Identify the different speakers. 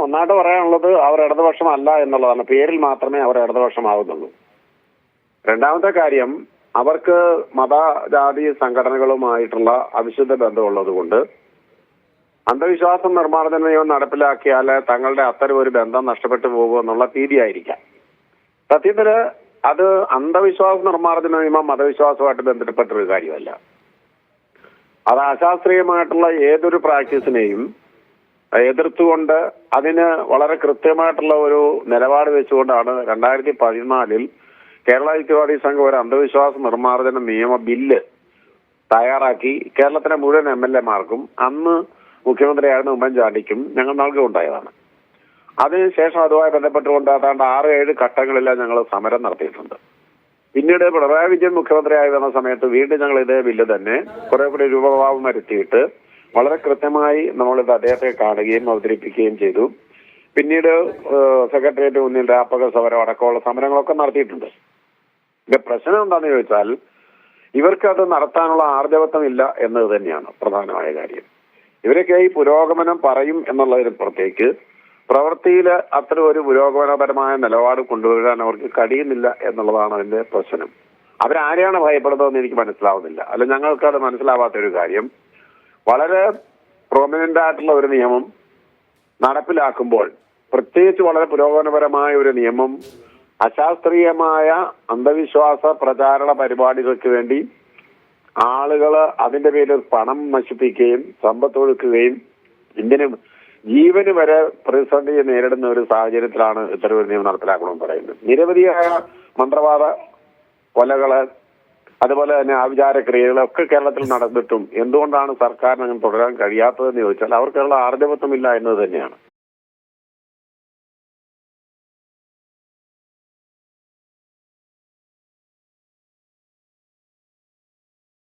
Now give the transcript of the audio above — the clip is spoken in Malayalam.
Speaker 1: ഒന്നായിട്ട് പറയാനുള്ളത് അവർ ഇടതുപക്ഷമല്ല എന്നുള്ളതാണ്. പേരിൽ മാത്രമേ അവർ ഇടതുപക്ഷമാവുന്നുള്ളൂ. രണ്ടാമത്തെ കാര്യം, അവർക്ക് മതജാതി സംഘടനകളുമായിട്ടുള്ള അവിശുദ്ധ ബന്ധമുള്ളത് കൊണ്ട് അന്ധവിശ്വാസം നിർമ്മാർജ്ജന നിയമം നടപ്പിലാക്കിയാൽ തങ്ങളുടെ അത്തരം ഒരു ബന്ധം നഷ്ടപ്പെട്ടു പോകുമെന്നുള്ള ഭീതിയായിരിക്കാം. സത്യത്തില് അത് അന്ധവിശ്വാസ നിർമ്മാർജ്ജന നിയമം മതവിശ്വാസമായിട്ട് ബന്ധപ്പെട്ടൊരു കാര്യമല്ല. അത് അശാസ്ത്രീയമായിട്ടുള്ള ഏതൊരു പ്രാക്ടീസിനെയും എതിർത്തുകൊണ്ട് അതിന് വളരെ കൃത്യമായിട്ടുള്ള ഒരു നിലപാട് വെച്ചുകൊണ്ടാണ് 2014 കേരള യുക്തിവാദി സംഘം ഒരു അന്ധവിശ്വാസ നിർമ്മാർജ്ജന നിയമ ബില്ല് തയ്യാറാക്കി കേരളത്തിലെ മുഴുവൻ MLA മാർക്കും അന്ന് മുഖ്യമന്ത്രിയായിരുന്ന ഉമ്മൻചാണ്ടിക്കും ഞങ്ങൾ നൽകുകയുണ്ടായതാണ്. അതിനുശേഷം അതുമായി ബന്ധപ്പെട്ടുകൊണ്ട് ഏതാണ്ട് 6-7 ഘട്ടങ്ങളിലാണ് ഞങ്ങൾ സമരം നടത്തിയിട്ടുണ്ട്. പിന്നീട് പിണറായി വിജയൻ മുഖ്യമന്ത്രിയായി വന്ന സമയത്ത് വീണ്ടും ഞങ്ങൾ ഇതേ ബില്ല് തന്നെ കുറെ കൂടി രൂപഭാവം വരുത്തിയിട്ട് വളരെ കൃത്യമായി നമ്മളിത് അദ്ദേഹത്തെ കാണുകയും അവതരിപ്പിക്കുകയും ചെയ്തു. പിന്നീട് സെക്രട്ടേറിയറ്റ് മുന്നിൽ രാപ്പകൽ സമരം അടക്കമുള്ള സമരങ്ങളൊക്കെ നടത്തിയിട്ടുണ്ട്. ഇതിന്റെ പ്രശ്നം എന്താണെന്ന് ചോദിച്ചാൽ ഇവർക്കത് നടത്താനുള്ള ആർജവത്വം ഇല്ല എന്നത് തന്നെയാണ് പ്രധാനമായ കാര്യം. ഇവരൊക്കെ ഈ പുരോഗമനം പറയും എന്നുള്ളതിന് പുറത്തേക്ക് പ്രവൃത്തിയിൽ അത്ര ഒരു പുരോഗമനപരമായ നിലപാട് കൊണ്ടുവരാൻ അവർക്ക് കഴിയുന്നില്ല എന്നുള്ളതാണ് അതിന്റെ പ്രശ്നം. അവരാരെയാണ് ഭയപ്പെടുന്നതെന്ന് എനിക്ക് മനസ്സിലാവുന്നില്ല. അല്ല, ഞങ്ങൾക്കത് മനസ്സിലാവാത്തൊരു കാര്യം, വളരെ പ്രൊമിനന്റ് ആയിട്ടുള്ള ഒരു നിയമം നടപ്പിലാക്കുമ്പോൾ, പ്രത്യേകിച്ച് വളരെ പുരോഗമനപരമായ ഒരു നിയമം അശാസ്ത്രീയമായ അന്ധവിശ്വാസ പ്രചാരണ പരിപാടികൾക്ക് വേണ്ടി ആളുകൾ അതിന്റെ പേരിൽ പണം നശിപ്പിക്കുകയും സമ്പത്തൊഴുക്കുകയും ഇന്ത്യന് ജീവന് വരെ പ്രതിസന്ധി നേരിടുന്ന ഒരു സാഹചര്യത്തിലാണ് ഇത്തരം ഒരു നിയമം നടപ്പിലാക്കണമെന്ന് പറയുന്നത്. നിരവധിയായ മന്ത്രവാദ കൊലകള് അതുപോലെ തന്നെ ആഭിചാരക്രിയകളൊക്കെ കേരളത്തിൽ നടന്നിട്ടും എന്തുകൊണ്ടാണ് സർക്കാരിന് അങ്ങനെ തുടരാൻ കഴിയാത്തതെന്ന് ചോദിച്ചാൽ അവർക്കുള്ള ആർജവത്വമില്ല എന്നത് തന്നെയാണ്.